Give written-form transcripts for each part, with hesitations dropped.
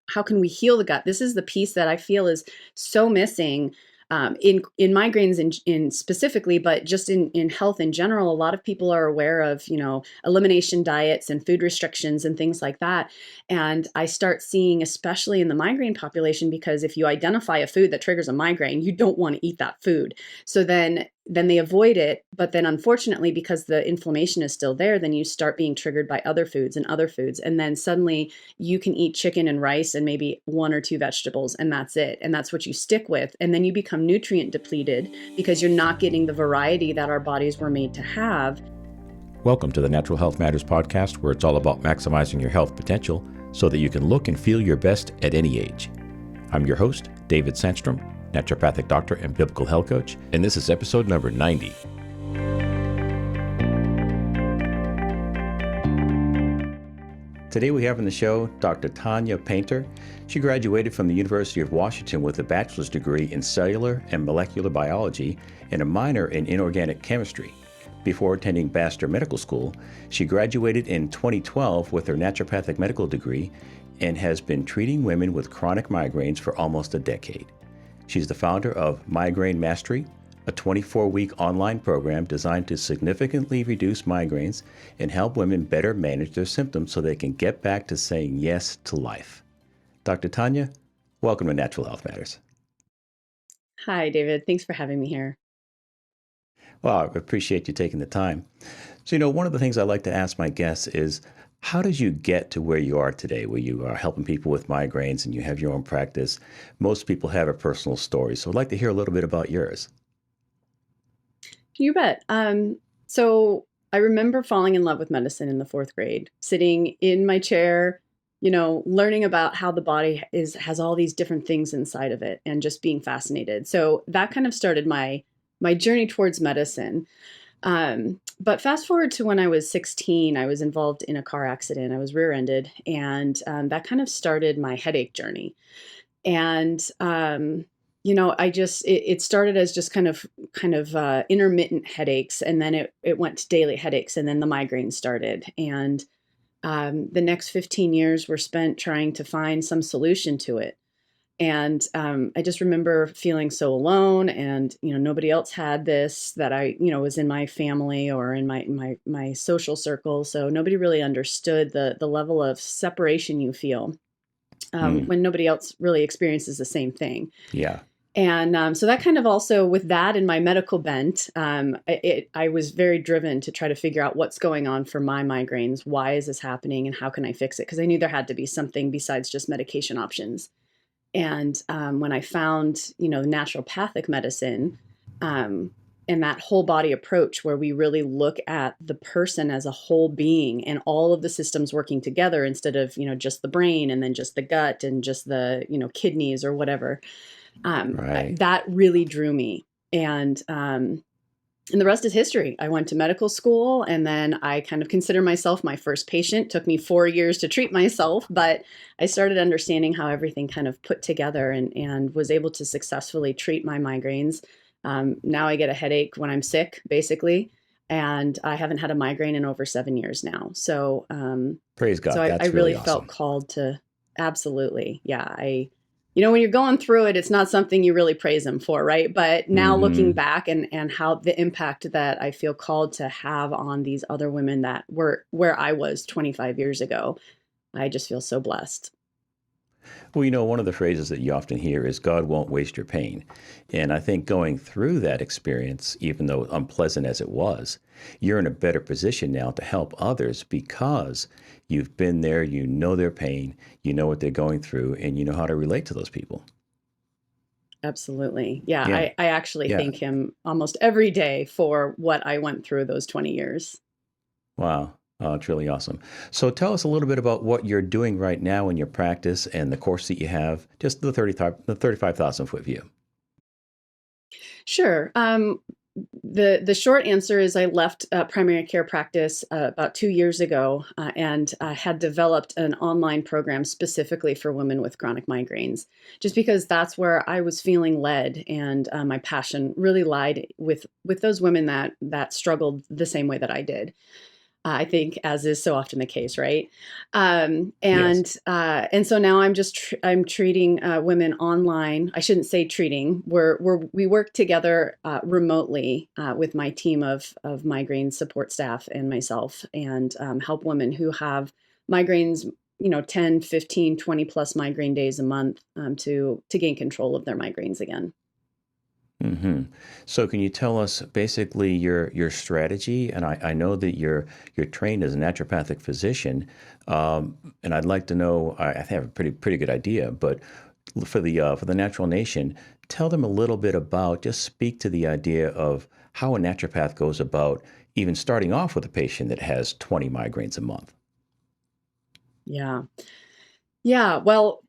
how can we heal the gut? This is the piece that I feel is so missing in migraines in specifically, but just in health in general. A lot of people are aware of, elimination diets and food restrictions and things like that. And I start seeing, especially in the migraine population, because if you identify a food that triggers a migraine, you don't want to eat that food. So then they avoid it. But then unfortunately, because the inflammation is still there, then you start being triggered by other foods and other foods. And then suddenly you can eat chicken and rice and maybe one or two vegetables, and that's it. And that's what you stick with. And then you become nutrient depleted because you're not getting the variety that our bodies were made to have. Welcome to the Natural Health Matters podcast, where it's all about maximizing your health potential so that you can look and feel your best at any age. I'm your host, David Sandstrom, naturopathic doctor and biblical health coach, and this is episode number 90. Today we have on the show Dr. Tanya Paynter. She graduated from the University of Washington with a bachelor's degree in cellular and molecular biology and a minor in inorganic chemistry. Before attending Baxter Medical School, she graduated in 2012 with her naturopathic medical degree and has been treating women with chronic migraines for almost a decade. She's the founder of Migraine Mastery, a 24-week online program designed to significantly reduce migraines and help women better manage their symptoms so they can get back to saying yes to life. Dr. Tanya, welcome to Natural Health Matters. Hi, David. Thanks for having me here. Well, I appreciate you taking the time. So, one of the things I like to ask my guests is, how did you get to where you are today, where you are helping people with migraines and you have your own practice? Most people have a personal story, so I'd like to hear a little bit about yours. You bet. So I remember falling in love with medicine in the fourth grade, sitting in my chair, learning about how the body has all these different things inside of it and just being fascinated. So that kind of started my journey towards medicine. But fast forward to when I was 16, I was involved in a car accident. I was rear-ended, and that kind of started my headache journey. And it started as just kind of intermittent headaches, and then it went to daily headaches, and then the migraines started. And the next 15 years were spent trying to find some solution to it. And I just remember feeling so alone, and nobody else had this that I was in my family or in my social circle. So nobody really understood the level of separation you feel when nobody else really experiences the same thing. Yeah. And so that kind of also, with that and my medical bent, I was very driven to try to figure out what's going on for my migraines. Why is this happening, and how can I fix it? Because I knew there had to be something besides just medication options. And when I found, naturopathic medicine and that whole body approach, where we really look at the person as a whole being and all of the systems working together instead of, just the brain and then just the gut and just the, kidneys or whatever, Right. that really drew me. And the rest is history. I went to medical school, and then I kind of consider myself my first patient. It took me 4 years to treat myself, but I started understanding how everything kind of put together and was able to successfully treat my migraines. Now I get a headache when I'm sick, basically, and I haven't had a migraine in over 7 years now. So, Praise God. so I That's really really felt awesome. called to, absolutely. Yeah. When you're going through it, it's not something you really praise him for, right? But now looking back and how the impact that I feel called to have on these other women that were where I was 25 years ago, I just feel so blessed. Well, one of the phrases that you often hear is God won't waste your pain. And I think going through that experience, even though unpleasant as it was, you're in a better position now to help others because you've been there, you know their pain, you know what they're going through, and you know how to relate to those people. Absolutely. Yeah, Yeah. I actually Yeah. thank him almost every day for what I went through those 20 years. Wow. Oh, it's really awesome. So tell us a little bit about what you're doing right now in your practice and the course that you have, just the 35,000 foot view. Sure. The short answer is I left primary care practice about 2 years ago and had developed an online program specifically for women with chronic migraines, just because that's where I was feeling led, and my passion really lied with those women that struggled the same way that I did. I think, as is so often the case, right? Yes. And so now I'm treating women online. I shouldn't say treating. We work together remotely with my team of migraine support staff and myself, and help women who have migraines, 10, 15, 20 plus migraine days a month, to gain control of their migraines again. hmm So can you tell us basically your strategy? And I know that you're trained as a naturopathic physician, and I'd like to know. I have a pretty good idea, but for the natural nation, tell them a little bit about. Just speak to the idea of how a naturopath goes about even starting off with a patient that has 20 migraines a month. Yeah. Yeah, well,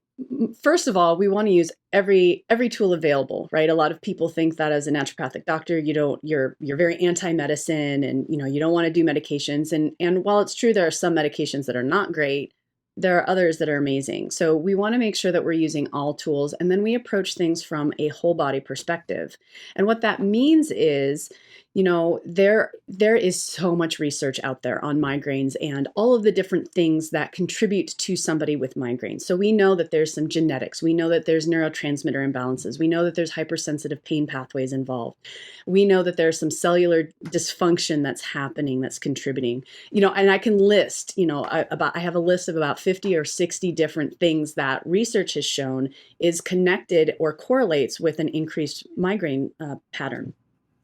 first of all, we want to use every tool available, right? A lot of people think that as a naturopathic doctor, you're very anti-medicine, and you don't want to do medications. And while it's true there are some medications that are not great, there are others that are amazing. So we want to make sure that we're using all tools, and then we approach things from a whole body perspective. And what that means is, there is so much research out there on migraines and all of the different things that contribute to somebody with migraines. So we know that there's some genetics. We know that there's neurotransmitter imbalances. We know that there's hypersensitive pain pathways involved. We know that there's some cellular dysfunction that's happening that's contributing. And I can list, I have a list of about 50 or 60 different things that research has shown is connected or correlates with an increased migraine pattern.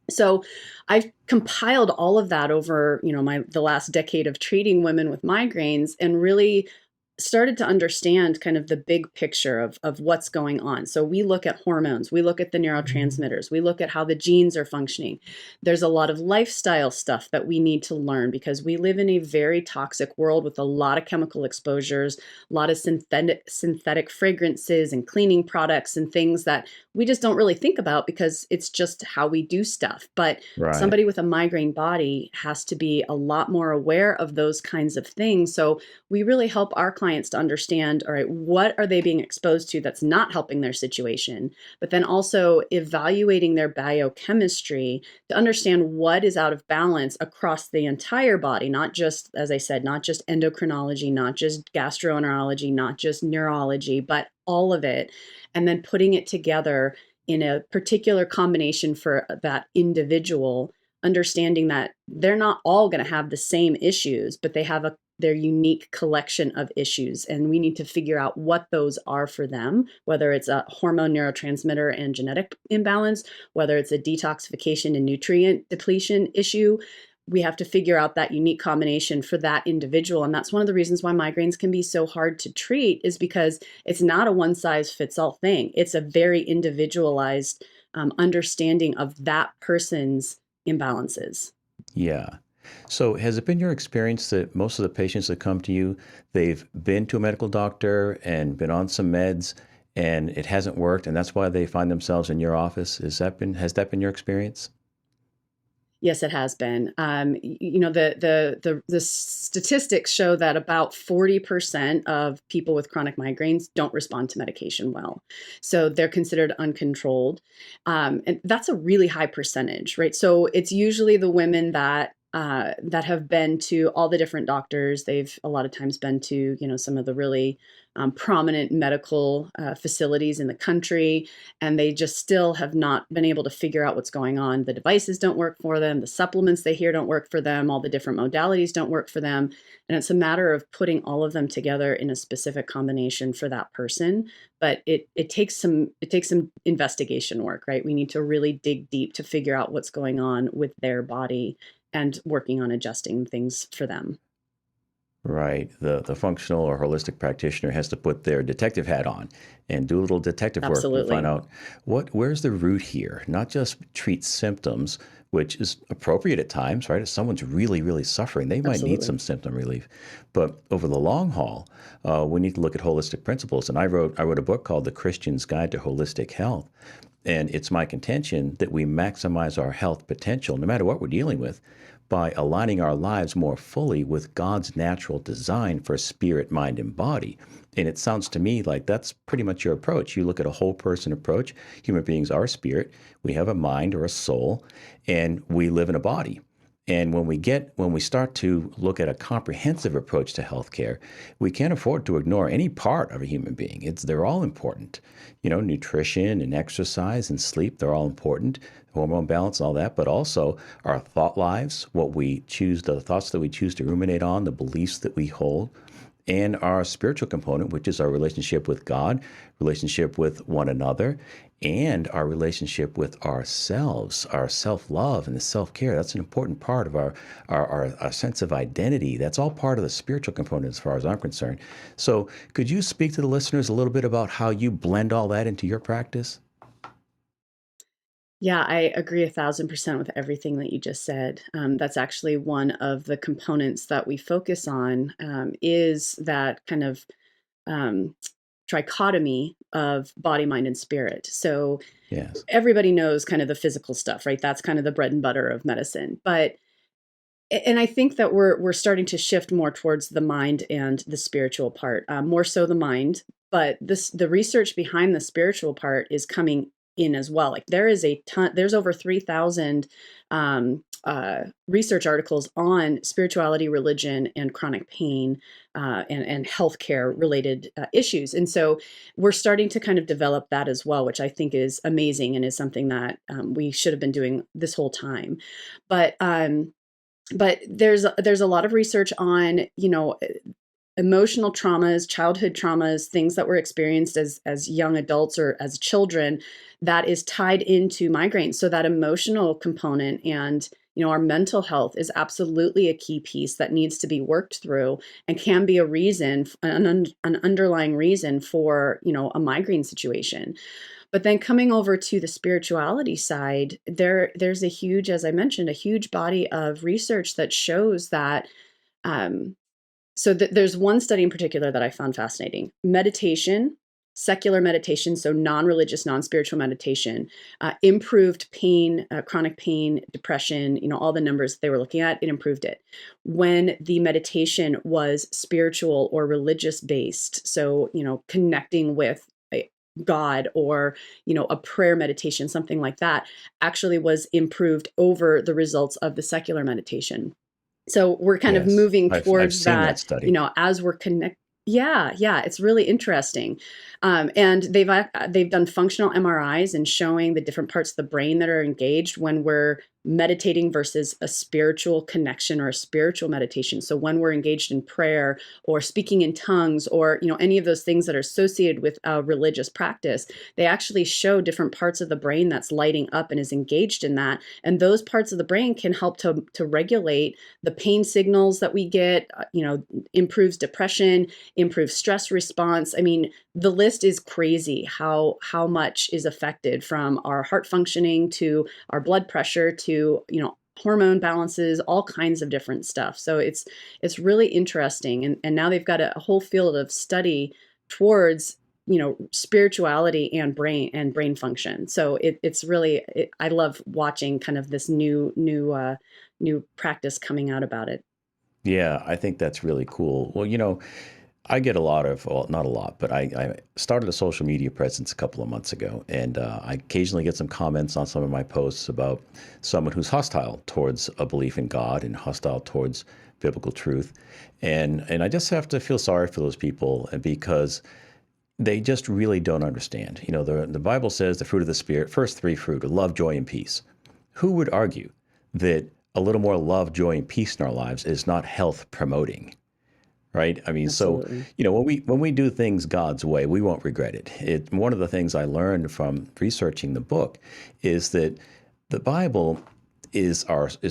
So I've compiled all of that over, the last decade of treating women with migraines, and really started to understand kind of the big picture of what's going on. So we look at hormones, we look at the neurotransmitters, we look at how the genes are functioning. There's a lot of lifestyle stuff that we need to learn because we live in a very toxic world with a lot of chemical exposures, a lot of synthetic fragrances and cleaning products and things that we just don't really think about because it's just how we do stuff. But Right. somebody with a migraine body has to be a lot more aware of those kinds of things. So we really help our clients to understand, all right, what are they being exposed to that's not helping their situation, but then also evaluating their biochemistry to understand what is out of balance across the entire body, not just, as I said, not just endocrinology, not just gastroenterology, not just neurology, but all of it, and then putting it together in a particular combination for that individual, understanding that they're not all going to have the same issues, but they have their unique collection of issues. And we need to figure out what those are for them, whether it's a hormone, neurotransmitter, and genetic imbalance, whether it's a detoxification and nutrient depletion issue. We have to figure out that unique combination for that individual. And that's one of the reasons why migraines can be so hard to treat, is because it's not a one size fits all thing. It's a very individualized understanding of that person's imbalances. Yeah. So has it been your experience that most of the patients that come to you, they've been to a medical doctor and been on some meds and it hasn't worked, and that's why they find themselves in your office? Has that been your experience? Yes, it has been. The statistics show that about 40% of people with chronic migraines don't respond to medication well, so they're considered uncontrolled, and that's a really high percentage, right? So it's usually the women that have been to all the different doctors. They've a lot of times been to some of the really prominent medical facilities in the country, and they just still have not been able to figure out what's going on. The devices don't work for them. The supplements they hear don't work for them. All the different modalities don't work for them. And it's a matter of putting all of them together in a specific combination for that person. But it takes some investigation work, right? We need to really dig deep to figure out what's going on with their body and working on adjusting things for them. Right. The functional or holistic practitioner has to put their detective hat on and do a little detective work and find Absolutely. out where's the root here, not just treat symptoms, which is appropriate at times, right? If someone's really, really suffering, they might need some Absolutely. symptom relief. But over the long haul, we need to look at holistic principles. And I wrote a book called The Christian's Guide to Holistic Health. And it's my contention that we maximize our health potential, no matter what we're dealing with, by aligning our lives more fully with God's natural design for spirit, mind, and body. And it sounds to me like that's pretty much your approach. You look at a whole person approach. Human beings are spirit. We have a mind or a soul, and we live in a body. And when we start to look at a comprehensive approach to healthcare, we can't afford to ignore any part of a human being. They're all important. Nutrition and exercise and sleep, they're all important. Hormone balance, all that, but also our thought lives, the thoughts that we choose to ruminate on, the beliefs that we hold, and our spiritual component, which is our relationship with God, relationship with one another, and our relationship with ourselves, our self-love and the self-care. That's an important part of our sense of identity. That's all part of the spiritual component as far as I'm concerned. So could you speak to the listeners a little bit about how you blend all that into your practice? Yeah, I agree 1,000% with everything that you just said. That's actually one of the components that we focus on, is that kind of um, trichotomy of body, mind, and spirit. So Yes. everybody knows kind of the physical stuff, right? That's kind of the bread and butter of medicine. And I think that we're starting to shift more towards the mind and the spiritual part, more so the mind. But the research behind the spiritual part is coming in as well. Like there is a ton. There's over 3,000 research articles on spirituality, religion, and chronic pain, and healthcare related issues. And so we're starting to kind of develop that as well, which I think is amazing and is something that we should have been doing this whole time. But there's a lot of research on emotional traumas, childhood traumas, things that were experienced as young adults or as children, that is tied into migraines. So that emotional component and our mental health is absolutely a key piece that needs to be worked through and can be a reason, an underlying reason for a migraine situation. But then coming over to the spirituality side, there's a huge, as I mentioned, a huge body of research that shows that. There's one study in particular that I found fascinating. Meditation, secular meditation, so non-religious, non-spiritual meditation, improved pain, chronic pain, depression, all the numbers they were looking at, it improved it. When the meditation was spiritual or religious based, so, connecting with God or, a prayer meditation, something like that, actually was improved over the results of the secular meditation. So we're kind of Yes. moving I've towards seen that that, study. as we're connect. Yeah, it's really interesting. And they've done functional MRIs and showing the different parts of the brain that are engaged when we're meditating versus a spiritual connection or a spiritual meditation. So when we're engaged in prayer or speaking in tongues or, any of those things that are associated with a religious practice, they actually show different parts of the brain that's lighting up and is engaged in that. And those parts of the brain can help to regulate the pain signals that we get, improves depression, improves stress response. I mean, the list is crazy how much is affected, from our heart functioning to our blood pressure to, hormone balances, all kinds of different stuff. So it's really interesting. And now they've got a whole field of study towards, spirituality and brain function. So it's really, I love watching kind of this new practice coming out about it. Yeah, I think that's really cool. Well, I get well, not a lot, but I started a social media presence a couple of months ago, and I occasionally get some comments on some of my posts about someone who's hostile towards a belief in God and hostile towards biblical truth. And I just have to feel sorry for those people because they just really don't understand. The Bible says the fruit of the Spirit, first three fruit, are love, joy, and peace. Who would argue that a little more love, joy, and peace in our lives is not health promoting? Right? I mean, so Absolutely. when we do things God's way, we won't regret it. One of the things I learned from researching the book is that the Bible is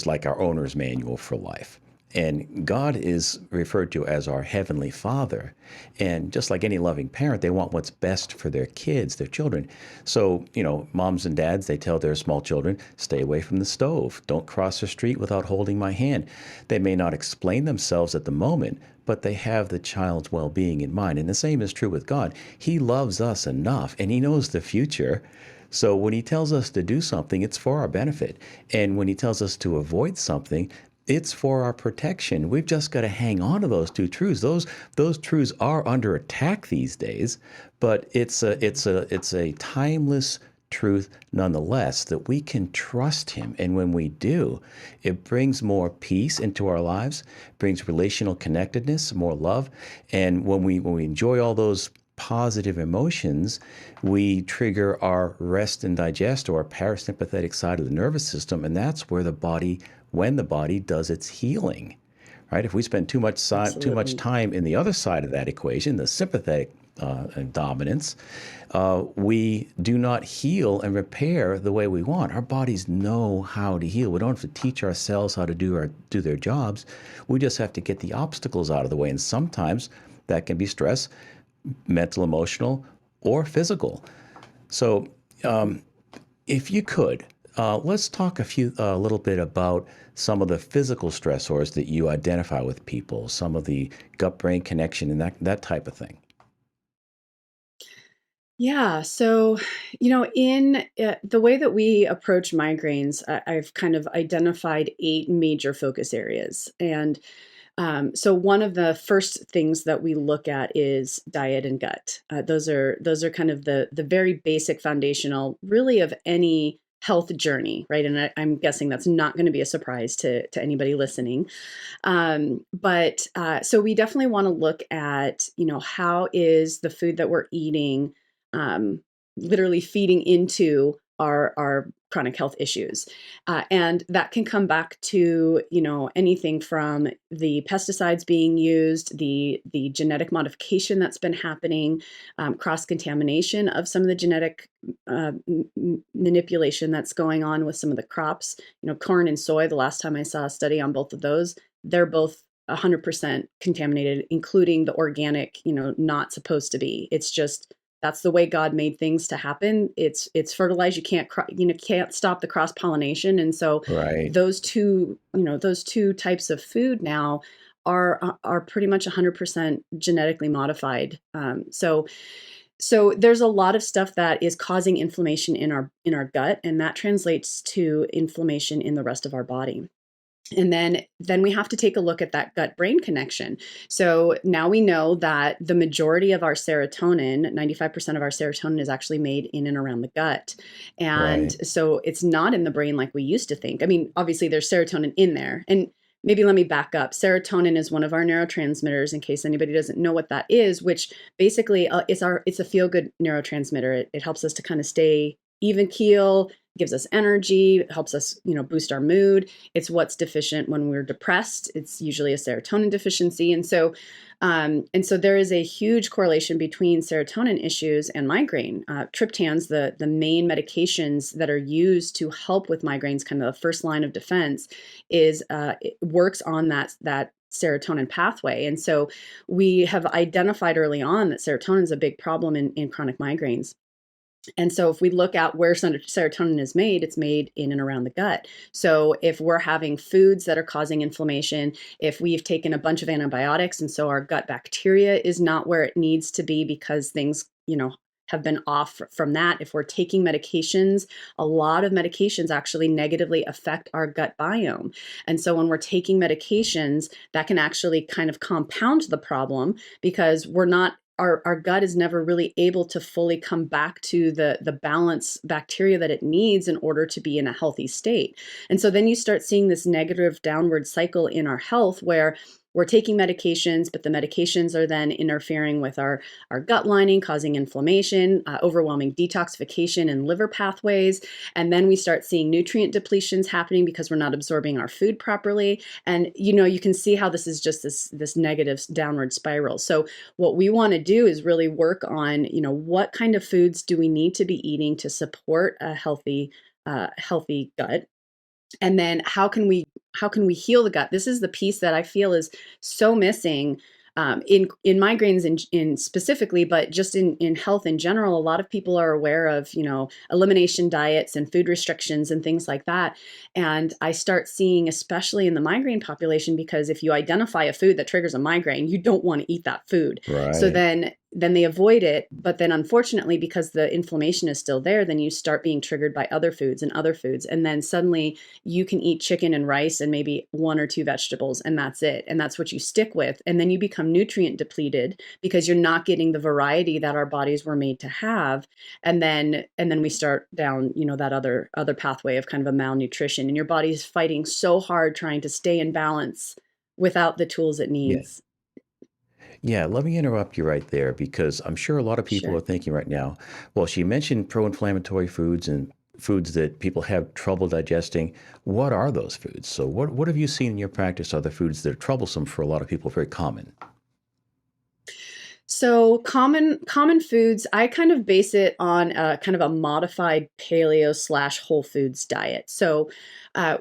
like our owner's manual for life. And God is referred to as our heavenly Father. And just like any loving parent, they want what's best for their kids, their children. So, moms and dads, they tell their small children, stay away from the stove. Don't cross the street without holding my hand. They may not explain themselves at the moment, but they have the child's well-being in mind. And the same is true with God. He loves us enough, and he knows the future. So when he tells us to do something, it's for our benefit. And when he tells us to avoid something, it's for our protection. We've just got to hang on to those two truths. Those truths are under attack these days, but it's a timeless truth nonetheless, that we can trust him. And when we do, it brings more peace into our lives, brings relational connectedness, more love. And when we enjoy all those positive emotions, we trigger our rest and digest, or our parasympathetic side of the nervous system. And that's where when the body does its healing, right? If we spend too much Absolutely. time in the other side of that equation, the sympathetic dominance, we do not heal and repair the way we want. Our bodies know how to heal. We don't have to teach our cells how to do their jobs. We just have to get the obstacles out of the way. And sometimes that can be stress, mental, emotional, or physical. So, if you could, let's talk a little bit about some of the physical stressors that you identify with people, some of the gut-brain connection and that type of thing. Yeah. So, in the way that we approach migraines, I've kind of identified 8 major focus areas. And so, one of the first things that we look at is diet and gut. Those are kind of the very basic foundational, really, of any health journey, right? And I'm guessing that's not going to be a surprise to anybody listening. But so we definitely want to look at, how is the food that we're eating um, literally feeding into our chronic health issues. And that can come back to, anything from the pesticides being used, the genetic modification that's been happening, cross-contamination of some of the genetic manipulation that's going on with some of the crops. Corn and soy, the last time I saw a study on both of those, they're both 100% contaminated, including the organic, not supposed to be. It's just that's the way God made things to happen. It's fertilized. You can't stop the cross pollination, and so Right. those two types of food now are pretty much 100% genetically modified. So there's a lot of stuff that is causing inflammation in our gut, and that translates to inflammation in the rest of our body. And then we have to take a look at that gut brain connection. So now we know that the majority of our serotonin, 95% of our serotonin, is actually made in and around the gut. And Right. so it's not in the brain like we used to think. I mean, obviously there's serotonin in there. And maybe let me back up. Serotonin is one of our neurotransmitters, in case anybody doesn't know what that is, which basically it's a feel good neurotransmitter. It helps us to kind of stay even keel, gives us energy, helps us, boost our mood. It's what's deficient when we're depressed. It's usually a serotonin deficiency. And so there is a huge correlation between serotonin issues and migraine. Triptans, the main medications that are used to help with migraines, kind of the first line of defense, it works on that serotonin pathway. And so we have identified early on that serotonin is a big problem in chronic migraines. And so if we look at where serotonin is made, it's made in and around the gut. So if we're having foods that are causing inflammation, if we've taken a bunch of antibiotics and so our gut bacteria is not where it needs to be because things, have been off from that. If we're taking medications, a lot of medications actually negatively affect our gut biome. And so when we're taking medications, that can actually kind of compound the problem because we're not our gut is never really able to fully come back to the balance bacteria that it needs in order to be in a healthy state. And so then you start seeing this negative downward cycle in our health where we're taking medications, but the medications are then interfering with our gut lining, causing inflammation, overwhelming detoxification and liver pathways. And then we start seeing nutrient depletions happening because we're not absorbing our food properly. And, you can see how this is just this negative downward spiral. So what we want to do is really work on, what kind of foods do we need to be eating to support a healthy gut, and then how can we heal the gut? This is the piece that I feel is so missing in migraines in specifically, but just in health in general. A lot of people are aware of elimination diets and food restrictions and things like that. And I start seeing, especially in the migraine population, because if you identify a food that triggers a migraine, you don't want to eat that food. So Right. then then they avoid it. But then unfortunately, because the inflammation is still there, then you start being triggered by other foods and other foods. And then suddenly you can eat chicken and rice and maybe one or two vegetables, and that's it. And that's what you stick with. And then you become nutrient depleted because you're not getting the variety that our bodies were made to have. And then we start down, that other pathway of kind of a malnutrition. And your body's fighting so hard trying to stay in balance without the tools it Yeah. needs. Yeah, let me interrupt you right there because I'm sure a lot of people are Sure. thinking right now, well, she mentioned pro-inflammatory foods and foods that people have trouble digesting. What are those foods? So what have you seen in your practice are the foods that are troublesome for a lot of people, very common? So common foods, I kind of base it on a kind of a modified paleo slash whole foods diet. So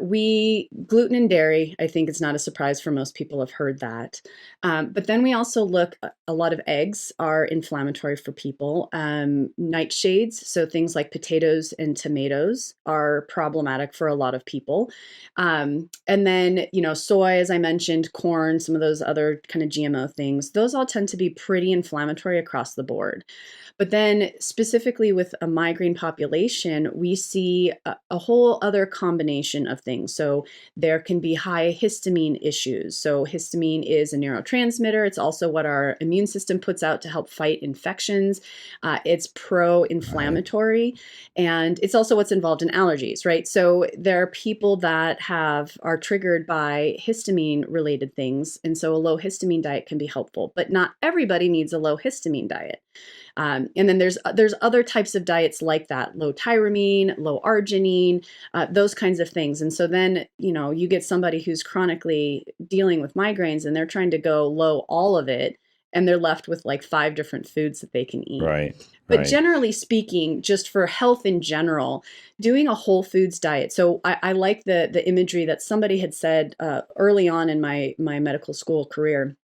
we gluten and dairy, I think it's not a surprise for most people have heard that. But then we also look, a lot of eggs are inflammatory for people. Nightshades, so things like potatoes and tomatoes are problematic for a lot of people. And then, soy, as I mentioned, corn, some of those other kind of GMO things, those all tend to be pretty inflammatory across the board. But then, specifically with a migraine population, we see a whole other combination of things. So, there can be high histamine issues. So, histamine is a neurotransmitter. It's also what our immune system puts out to help fight infections. It's pro Right, inflammatory. And it's also what's involved in allergies, right? So there are people that are triggered by histamine related things. And so a low histamine diet can be helpful, but not everybody needs a low histamine diet. And then there's other types of diets like that, low tyramine, low arginine, those kinds of things. And so then, you get somebody who's chronically dealing with migraines and they're trying to go low all of it, and they're left with like five different foods that they can eat. right, But right, generally speaking, just for health in general, doing a whole foods diet. So I like the imagery that somebody had said early on in my medical school career,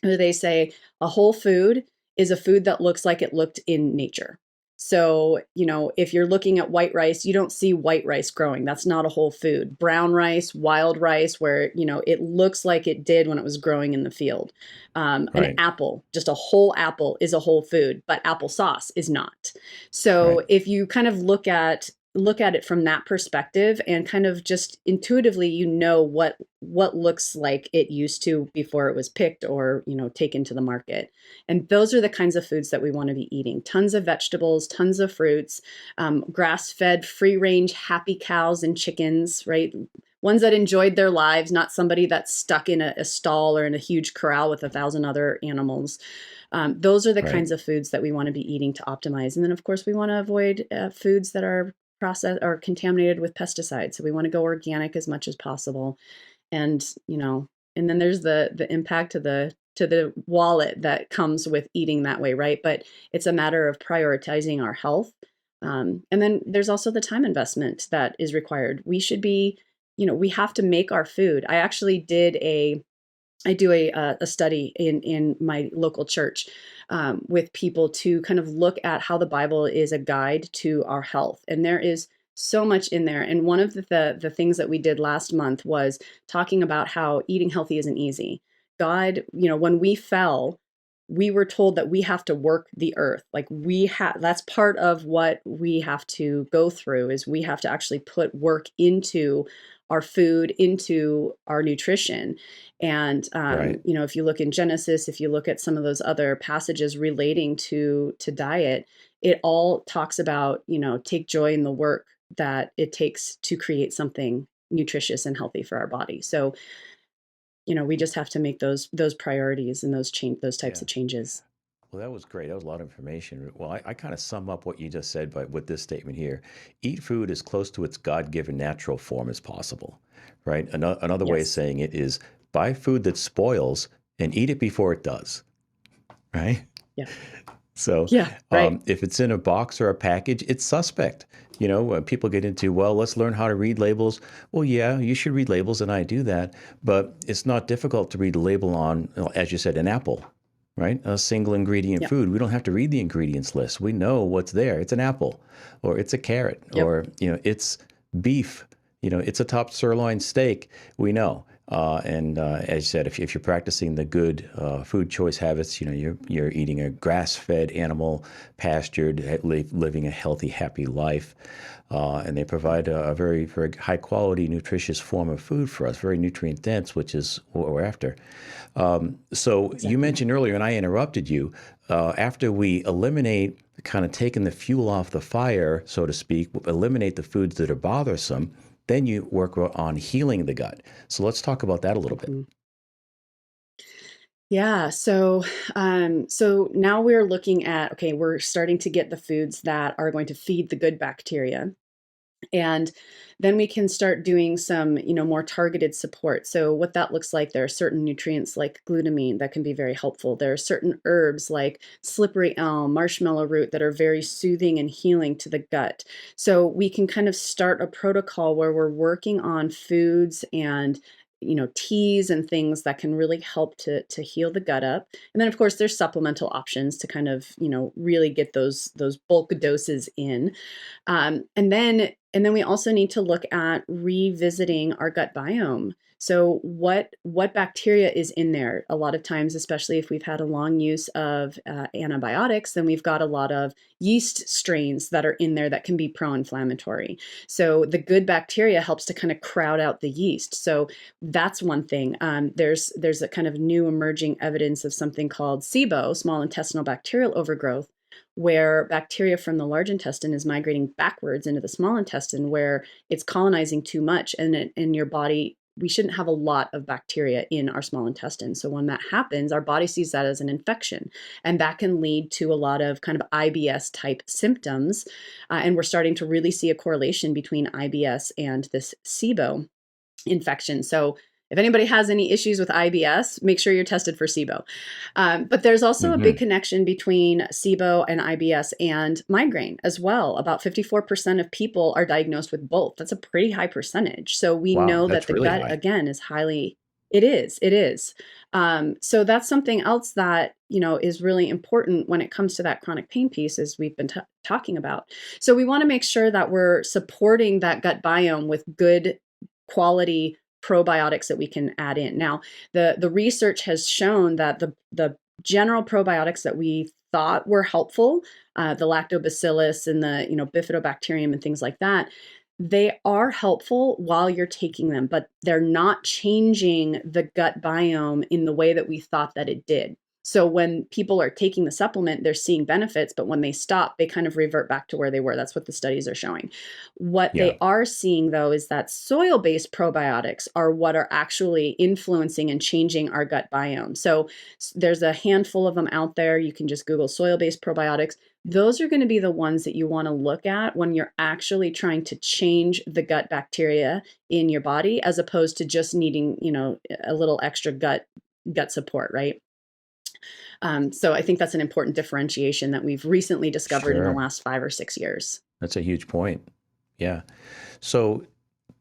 where they say a whole food is a food that looks like it looked in nature. So, if you're looking at white rice, you don't see white rice growing. That's not a whole food. Brown rice, wild rice, where, it looks like it did when it was growing in the field. An right, apple, just a whole apple is a whole food, but applesauce is not. right. So if you kind of look at it from that perspective and kind of just intuitively what looks like it used to before it was picked or taken to the market. And those are the kinds of foods that we want to be eating: tons of vegetables, tons of fruits, grass-fed, free-range, happy cows and chickens, right? Ones that enjoyed their lives, not somebody that's stuck in a stall or in a huge corral with 1,000 other animals. Those are the Right. kinds of foods that we want to be eating to optimize. And then, of course, we want to avoid foods that are processed or contaminated with pesticides. So we want to go organic as much as possible. And, and then there's the impact to the wallet that comes with eating that way, right? But it's a matter of prioritizing our health. And then there's also the time investment that is required. We have to make our food. I do a study in my local church with people to kind of look at how the Bible is a guide to our health, and there is so much in there. And one of the things that we did last month was talking about how eating healthy isn't easy. God, when we fell, we were told that we have to work the earth. Like that's part of what we have to go through, is we have to actually put work into our food, into our nutrition. And Right. if you look in Genesis, if you look at some of those other passages relating to diet, it all talks about, take joy in the work that it takes to create something nutritious and healthy for our body. So, we just have to make those priorities and those types Yeah. of changes. Well, that was great. That was a lot of information. Well, I kind of sum up what you just said with this statement here. Eat food as close to its God-given natural form as possible, right? Another way of Yes. saying it is buy food that spoils and eat it before it does, right? Yeah. So Yeah. Right. if it's in a box or a package, it's suspect. When people get into, well, let's learn how to read labels. Well, yeah, you should read labels, and I do that. But it's not difficult to read a label on, as you said, an apple, right? A single ingredient Yep. food. We don't have to read the ingredients list. We know what's there. It's an apple, or it's a carrot, Yep. or it's beef. It's a top sirloin steak. We know. And as you said, if you're practicing the good food choice habits, you're eating a grass-fed animal, pastured, living a healthy, happy life, and they provide a very, very high-quality, nutritious form of food for us, very nutrient-dense, which is what we're after. So you Exactly. mentioned earlier, and I interrupted you. After we eliminate, kind of taking the fuel off the fire, so to speak, eliminate the foods that are bothersome, then you work on healing the gut. So let's talk about that a little bit. Mhm. Yeah. So now we're looking at, okay, we're starting to get the foods that are going to feed the good bacteria. And then we can start doing some, more targeted support. So what that looks like, there are certain nutrients like glutamine that can be very helpful. There are certain herbs like slippery elm, marshmallow root that are very soothing and healing to the gut. So we can kind of start a protocol where we're working on foods and teas and things that can really help to heal the gut up. And then of course there's supplemental options to kind of really get those bulk doses in. And then we also need to look at revisiting our gut biome. So what bacteria is in there? A lot of times, especially if we've had a long use of antibiotics, then we've got a lot of yeast strains that are in there that can be pro-inflammatory. So the good bacteria helps to kind of crowd out the yeast. So that's one thing. There's a kind of new emerging evidence of something called SIBO, small intestinal bacterial overgrowth, where bacteria from the large intestine is migrating backwards into the small intestine, where it's colonizing too much. And in your body, we shouldn't have a lot of bacteria in our small intestine. So when that happens, our body sees that as an infection, and that can lead to a lot of kind of IBS type symptoms. And we're starting to really see a correlation between IBS and this SIBO infection. So if anybody has any issues with IBS, make sure you're tested for SIBO. But there's also a big Hmm. connection between SIBO and IBS and migraine as well. About 54% of people are diagnosed with both. That's a pretty high percentage. So we Wow, know that that's the really gut, high. again, is highly, it is. So that's something else that, is really important when it comes to that chronic pain piece, as we've been talking about. So we want to make sure that we're supporting that gut biome with good quality probiotics that we can add in. Now, the research has shown that the general probiotics that we thought were helpful, the lactobacillus and the bifidobacterium and things like that, they are helpful while you're taking them, but they're not changing the gut biome in the way that we thought that it did. So when people are taking the supplement, they're seeing benefits, but when they stop, they kind of revert back to where they were. That's what the studies are showing. What Yeah. they are seeing, though, is that soil-based probiotics are what are actually influencing and changing our gut biome. So there's a handful of them out there. You can just Google soil-based probiotics. Those are going to be the ones that you want to look at when you're actually trying to change the gut bacteria in your body, as opposed to just needing, a little extra gut support, right? So I think that's an important differentiation that we've recently discovered in the Sure. last 5 or 6 years. That's a huge point. Yeah. So,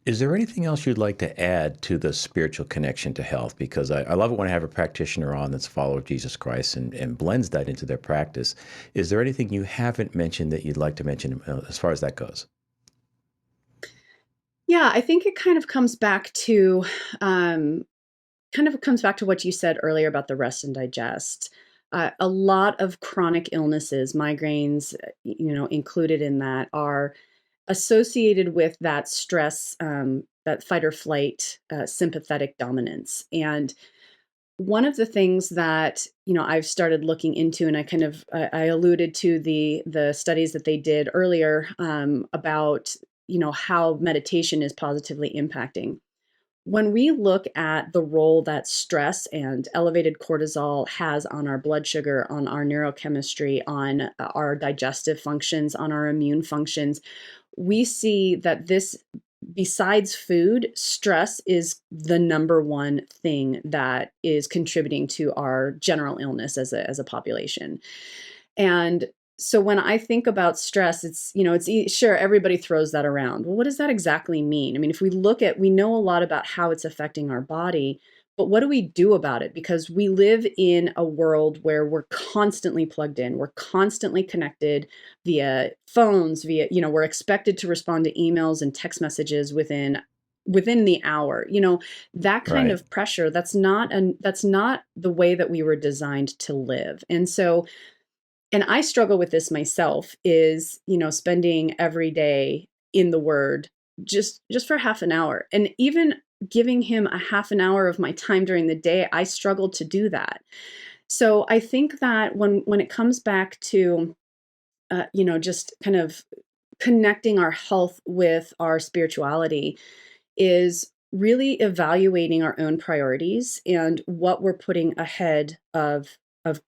is there anything else you'd like to add to the spiritual connection to health? Because I love it when I have a practitioner on that's a follower of Jesus Christ and blends that into their practice. Is there anything you haven't mentioned that you'd like to mention as far as that goes? Yeah, I think it um, kind of comes back to what you said earlier about the rest and digest. A lot of chronic illnesses, migraines, included in that, are associated with that stress, that fight or flight, sympathetic dominance. And one of the things that I've started looking into, and I alluded to the studies that they did earlier, about how meditation is positively impacting. When we look at the role that stress and elevated cortisol has on our blood sugar, on our neurochemistry, on our digestive functions, on our immune functions, we see that besides food, stress is the number one thing that is contributing to our general illness as a population. And so when I think about stress, sure, everybody throws that around. Well, what does that exactly mean? I mean, if we know a lot about how it's affecting our body, but what do we do about it? Because we live in a world where we're constantly plugged in, we're constantly connected via phones, we're expected to respond to emails and text messages within within the hour. That kind Right. of pressure, that's not the way that we were designed to live. And I struggle with this myself, is, spending every day in the word, just for half an hour. And even giving him a half an hour of my time during the day, I struggle to do that. So I think that when it comes back to just kind of connecting our health with our spirituality, is really evaluating our own priorities and what we're putting ahead of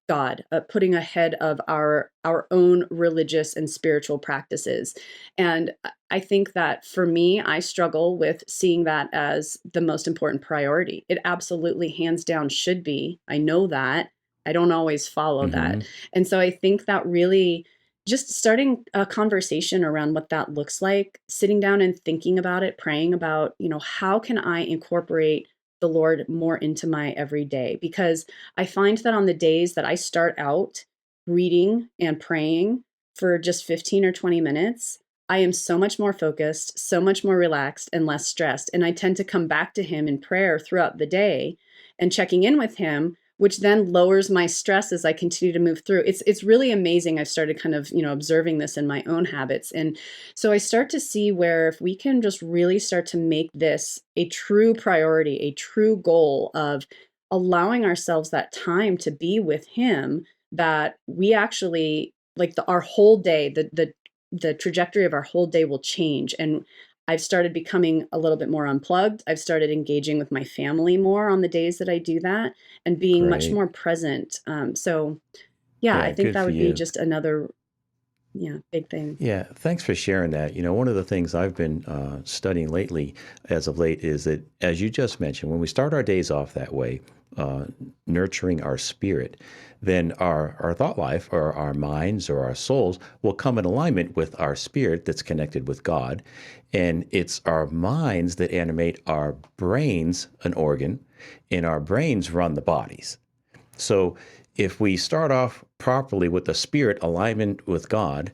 God, putting ahead of our own religious and spiritual practices. And I think that for me, I struggle with seeing that as the most important priority. It absolutely, hands down, should be. I know that. I don't always follow that. Mm-hmm. And so I think that really just starting a conversation around what that looks like, sitting down and thinking about it, praying about, how can I incorporate the Lord more into my everyday? Because I find that on the days that I start out reading and praying for just 15 or 20 minutes, I am so much more focused, so much more relaxed, and less stressed. And I tend to come back to Him in prayer throughout the day and checking in with Him, which then lowers my stress as I continue to move through. It's really amazing. I've started kind of, observing this in my own habits. And so I start to see where if we can just really start to make this a true priority, a true goal of allowing ourselves that time to be with Him, that we actually, like, our whole day, the trajectory of our whole day will change. And I've started becoming a little bit more unplugged. I've started engaging with my family more on the days that I do that, and being much Great. more present. So yeah, I Yeah, think good that for would be you. just another, yeah, big thing. Yeah, thanks for sharing that. One of the things I've been studying lately, as of late, is that, as you just mentioned, when we start our days off that way, uh, nurturing our spirit, then our thought life, or our minds, or our souls will come in alignment with our spirit that's connected with God. And it's our minds that animate our brains, an organ, and our brains run the bodies. So if we start off properly with the spirit alignment with God,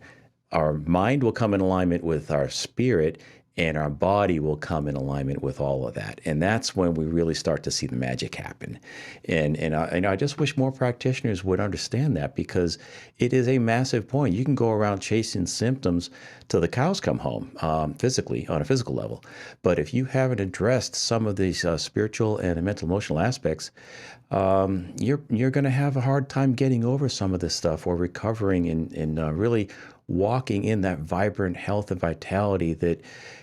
our mind will come in alignment with our spirit, and our body will come in alignment with all of that. And that's when we really start to see the magic happen. And I just wish more practitioners would understand that, because it is a massive point. You can go around chasing symptoms till the cows come home, physically, on a physical level. But if you haven't addressed some of these spiritual and mental emotional aspects, you're going to have a hard time getting over some of this stuff, or recovering, and really walking in that vibrant health and vitality that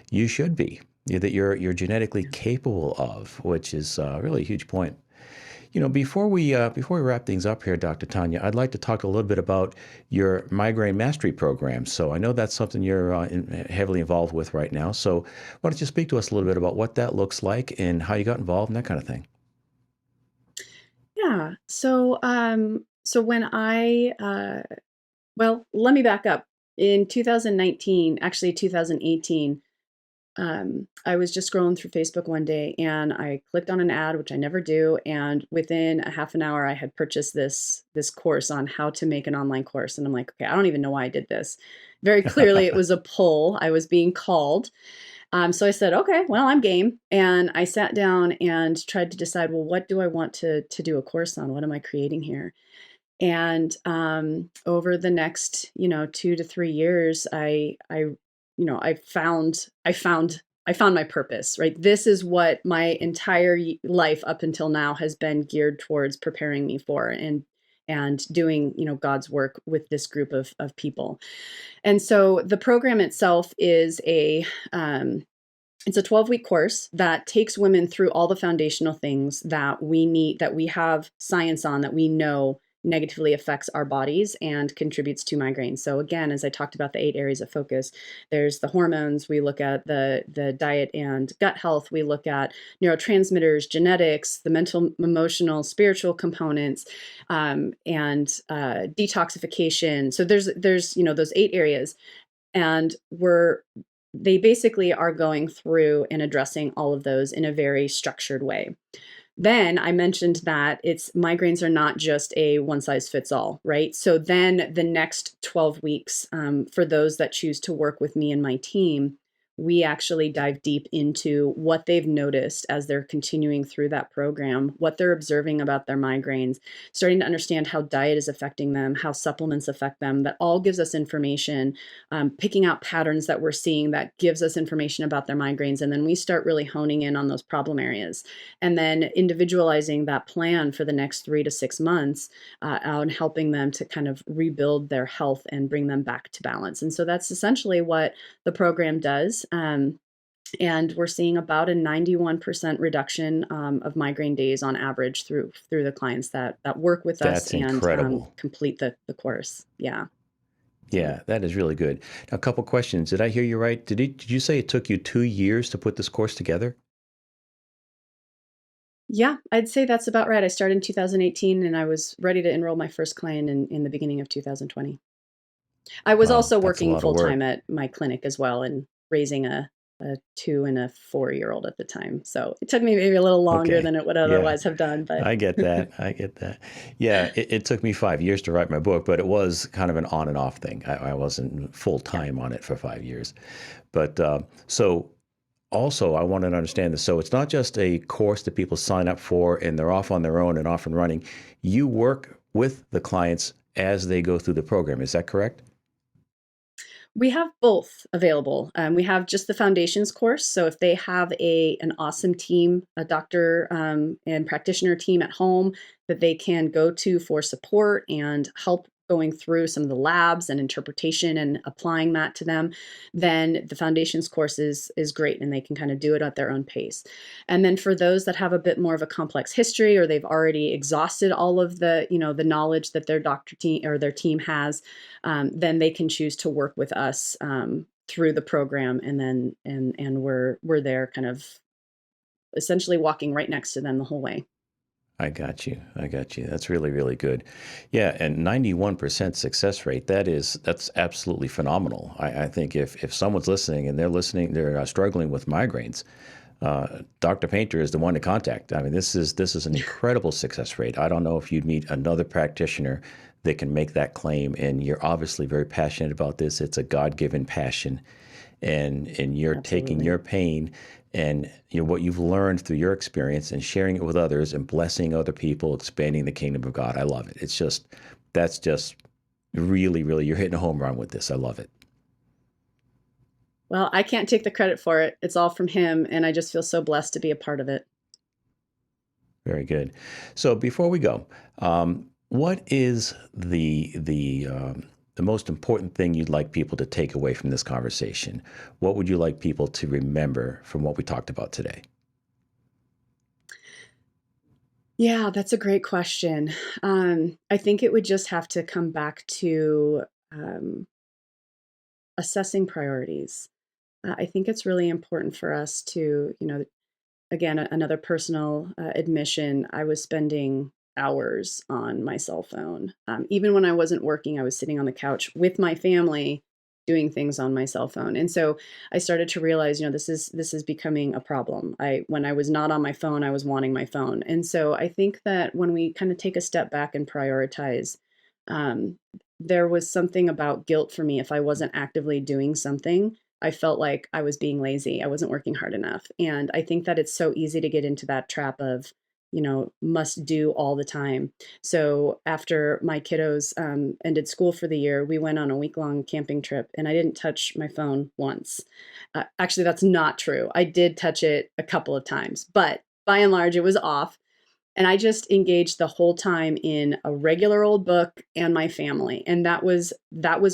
you should be, that you're genetically capable of, which is really a huge point. Before we wrap things up here, Dr. Tanya, I'd like to talk a little bit about your migraine mastery program. So I know that's something you're heavily involved with right now. So why don't you speak to us a little bit about what that looks like and how you got involved and that kind of thing? Yeah. So when well, let me back up. In 2019, actually 2018, I was just scrolling through Facebook one day and I clicked on an ad, which I never do. And within a half an hour, I had purchased this course on how to make an online course. And I'm like, okay, I don't even know why I did this. Very clearly, it was a pull. I was being called. So I said, okay, well, I'm game. And I sat down and tried to decide, well, what do I want to do a course on? What am I creating here? And over the next, 2 to 3 years, I found my purpose, right? This is what my entire life up until now has been geared towards preparing me for, and doing, God's work with this group of people. And so the program itself is it's a 12-week course that takes women through all the foundational things that we need, that we have science on, that we know negatively affects our bodies and contributes to migraine. So again, as I talked about the 8 areas of focus, there's the hormones, we look at the diet and gut health, we look at neurotransmitters, genetics, the mental, emotional, spiritual components, and detoxification. So there's those 8 areas, and they basically are going through and addressing all of those in a very structured way. Then I mentioned that migraines are not just a one size fits all, right? So then the next 12 weeks, for those that choose to work with me and my team, we actually dive deep into what they've noticed as they're continuing through that program, what they're observing about their migraines, starting to understand how diet is affecting them, how supplements affect them. That all gives us information, picking out patterns that we're seeing that gives us information about their migraines. And then we start really honing in on those problem areas and then individualizing that plan for the next 3 to 6 months, and helping them to kind of rebuild their health and bring them back to balance. And so that's essentially what the program does. And we're seeing about a 91% reduction of migraine days on average through the clients that work with us That's and incredible. complete the course. Yeah. Yeah. Yeah, that is really good. Now, a couple questions. Did I hear you right? Did you say it took you 2 years to put this course together? Yeah, I'd say that's about right. I started in 2018 and I was ready to enroll my first client in the beginning of 2020. I was Wow, also that's a working lot of full time work. at my clinic as well and raising a 2 and a 4-year-old at the time. So it took me maybe a little longer Okay. than it would Yeah, otherwise have done, but I get that. I get that. Yeah, it took me 5 years to write my book, but it was kind of an on and off thing. I wasn't full yeah. time on it for 5 years. But so also, I wanted to understand this. So it's not just a course that people sign up for and they're off on their own and off and running. You work with the clients as they go through the program. Is that correct? We have both available. We have just the foundations course. So if they have an awesome team, a doctor and practitioner team at home that they can go to for support and help going through some of the labs and interpretation and applying that to them, then the foundations course is great and they can kind of do it at their own pace. And then for those that have a bit more of a complex history or they've already exhausted all of the knowledge that their doctor team or their team has, then they can choose to work with us through the program, and then and we're there, kind of essentially walking right next to them the whole way. I got you. I got you. That's really, really good. Yeah, and 91% success rate, that's absolutely phenomenal. I think if someone's listening and they're struggling with migraines, Dr. Painter is the one to contact. I mean, this is an incredible success rate. I don't know if you'd meet another practitioner that can make that claim. And you're obviously very passionate about this. It's a God-given passion, and you're taking Absolutely. your pain and what you've learned through your experience and sharing it with others and blessing other people, expanding the kingdom of God. I love it. That's just really, really, you're hitting a home run with this. I love it. Well, I can't take the credit for it. It's all from him, and I just feel so blessed to be a part of it. Very good. So before we go, what is the most important thing you'd like people to take away from this conversation? What would you like people to remember from what we talked about today? Yeah, that's a great question. I think it would just have to come back to um, assessing priorities. I think it's really important for us to, again, another personal admission, I was spending hours on my cell phone. Even when I wasn't working, I was sitting on the couch with my family doing things on my cell phone. And so I started to realize, this is becoming a problem. When I was not on my phone, I was wanting my phone. And so I think that when we kind of take a step back and prioritize, um, there was something about guilt for me if I wasn't actively doing something. I felt like I was being lazy. I wasn't working hard enough. And I think that it's so easy to get into that trap of, must do all the time. So after my kiddos ended school for the year, we went on a week-long camping trip and I didn't touch my phone once. Actually, that's not true. I did touch it a couple of times, but by and large, it was off. And I just engaged the whole time in a regular old book and my family. And that was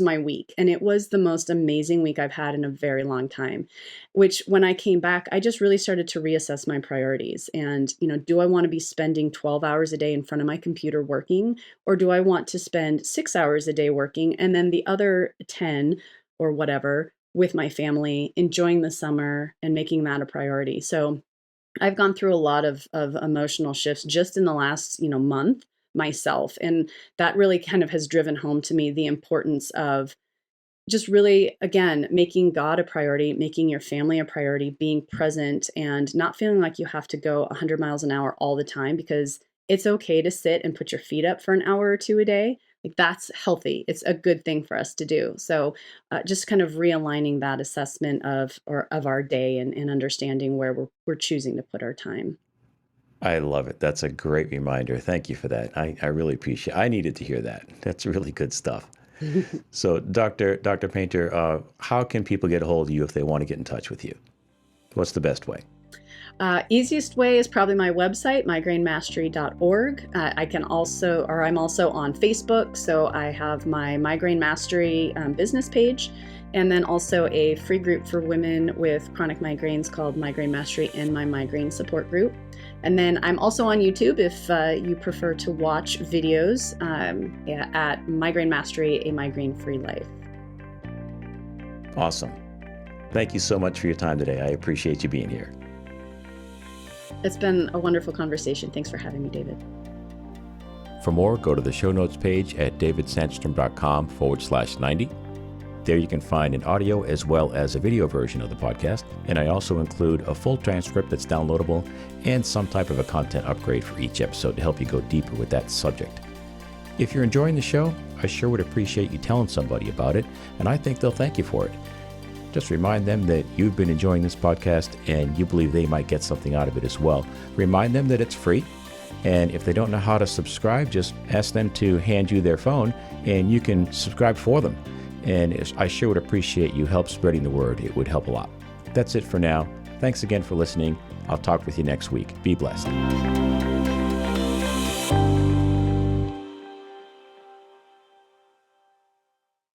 my week. And it was the most amazing week I've had in a very long time. Which when I came back, I just really started to reassess my priorities. And, do I want to be spending 12 hours a day in front of my computer working? Or do I want to spend 6 hours a day working and then the other 10 or whatever with my family, enjoying the summer and making that a priority? So I've gone through a lot of emotional shifts just in the last, month myself. And that really kind of has driven home to me the importance of just really, again, making God a priority, making your family a priority, being present and not feeling like you have to go 100 miles an hour all the time, because it's okay to sit and put your feet up for an hour or two a day, Like that's healthy. It's a good thing for us to do. So just kind of realigning that assessment of our day and understanding where we're choosing to put our time. I love it. That's a great reminder. Thank you for that. I really appreciate. I needed to hear that. That's really good stuff. So, Dr. Painter, how can people get a hold of you if they want to get in touch with you? What's the best way? Easiest way is probably my website, migrainemastery.org. I'm also on Facebook, so I have my Migraine Mastery business page, and then also a free group for women with chronic migraines called Migraine Mastery and my migraine support group. And then I'm also on YouTube if you prefer to watch videos at Migraine Mastery, a migraine-free life. Awesome. Thank you so much for your time today. I appreciate you being here. It's been a wonderful conversation. Thanks for having me, David. For more, go to the show notes page at davidsandstrom.com/90. There you can find an audio as well as a video version of the podcast, and I also include a full transcript that's downloadable and some type of a content upgrade for each episode to help you go deeper with that subject. If you're enjoying the show, I sure would appreciate you telling somebody about it, and I think they'll thank you for it. Just remind them that you've been enjoying this podcast and you believe they might get something out of it as well. Remind them that it's free. And if they don't know how to subscribe, just ask them to hand you their phone and you can subscribe for them. And I sure would appreciate you help spreading the word. It would help a lot. That's it for now. Thanks again for listening. I'll talk with you next week. Be blessed.